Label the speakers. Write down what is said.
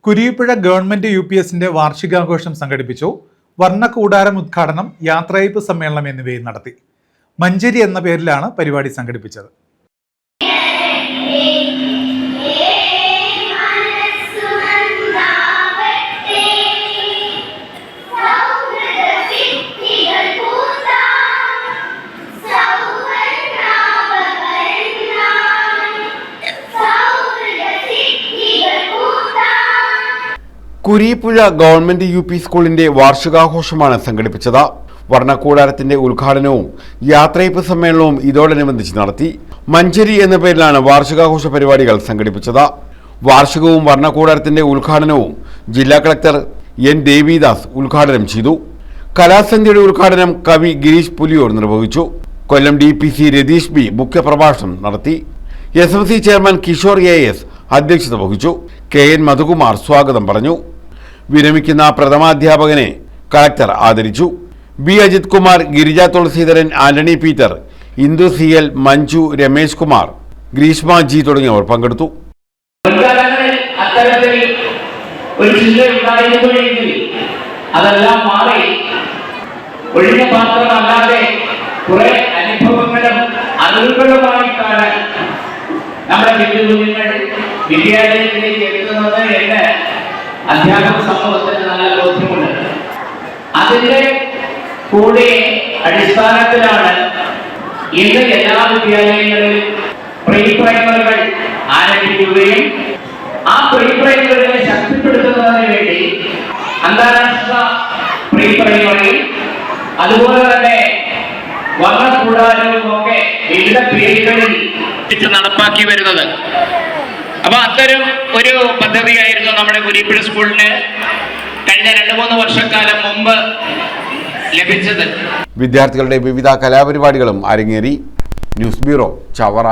Speaker 1: Kurippuzha government UPSന്റെ വാർഷികാഘോഷം സംഘടിപ്പിച്ചു. വർണ്ണക്കൂടാരം ഉദ്ഘാടനം, യാത്രയയപ്പ് സമ്മേളനം എന്നിവയും നടത്തി. മഞ്ചരി എന്ന പേരിലാണ് പരിപാടി സംഘടിപ്പിച്ചത്.
Speaker 2: കുരിപ്പുഴ ഗവൺമെന്റ് UP സ്കൂളിന്റെ വാർഷികാഘോഷമാണ് സംഘടിപ്പിച്ചത്. വർണ്ണക്കൂടാരത്തിന്റെ ഉദ്ഘാടനവും യാത്രയയപ്പ് സമ്മേളനവും ഇതോടനുബന്ധിച്ച് നടത്തി. മഞ്ചരി എന്ന പേരിലാണ് വാർഷികാഘോഷ പരിപാടികൾ സംഘടിപ്പിച്ചത്. വാർഷികവും വർണ്ണക്കൂടാരത്തിന്റെ ഉദ്ഘാടനവും ജില്ലാ കളക്ടർ N. ദേവിദാസ് ഉദ്ഘാടനം ചെയ്തു. കലാസന്ധ്യയുടെ ഉദ്ഘാടനം കവി ഗിരീഷ് പുലിയൂർ നിർവഹിച്ചു. കൊല്ലം DPC രതീഷ് B മുഖ്യപ്രഭാഷണം നടത്തി. SMC ചെയർമാൻ കിഷോർ AS അധ്യക്ഷത വഹിച്ചു. KN മധുകുമാർ സ്വാഗതം പറഞ്ഞു. വിരമിക്കുന്ന പ്രഥമാധ്യാപകനെ കളക്ടർ ആദരിച്ചു. B Ajith Kumar, Girija Thulaseedharan, Antony Peter, Indu CL, Manju, Ramesh Kumar, Greeshma G തുടങ്ങിയവർ പങ്കെടുത്തു.
Speaker 3: അതെല്ലാം മാറി ഒഴിഞ്ഞ പാത്രമല്ലാതെ കുറെ അനുഭവങ്ങളും അറിവുകളുമായിട്ടാണ് നമ്മുടെ കുഞ്ഞുങ്ങൾ വിദ്യാലയത്തിലേക്ക് എത്തുന്നത് എന്ന് അധ്യാപക സമൂഹത്തിന് നല്ല ബോധ്യമുണ്ട്. അതിന്റെ കൂടെ അടിസ്ഥാനത്തിലാണ് ഇന്ന് എല്ലാ വിദ്യാലയങ്ങളിലും പ്രീ പ്രൈമറികൾ ആരംഭിക്കുകയും ആ പ്രീ പ്രൈമറികളെ ശക്തിപ്പെടുത്തുന്നതിന് വേണ്ടി അന്താരാഷ്ട്ര പ്രീ പ്രൈമറി അതുപോലെ തന്നെ വർണ്ണക്കൂടാരവും ഒക്കെ വിവിധ പേരുകളിൽ നടപ്പാക്കി വരുന്നത്. അപ്പൊ അത്തരം ഒരു പദ്ധതിയായിരുന്നു നമ്മുടെ കുരിപ്പുഴ സ്കൂളിന് കഴിഞ്ഞ 2-3 വർഷക്കാലം മുമ്പ് ലഭിച്ചത്.
Speaker 2: വിദ്യാർത്ഥികളുടെ വിവിധ കലാപരിപാടികളും അരങ്ങേറി. News bureau, Chavara.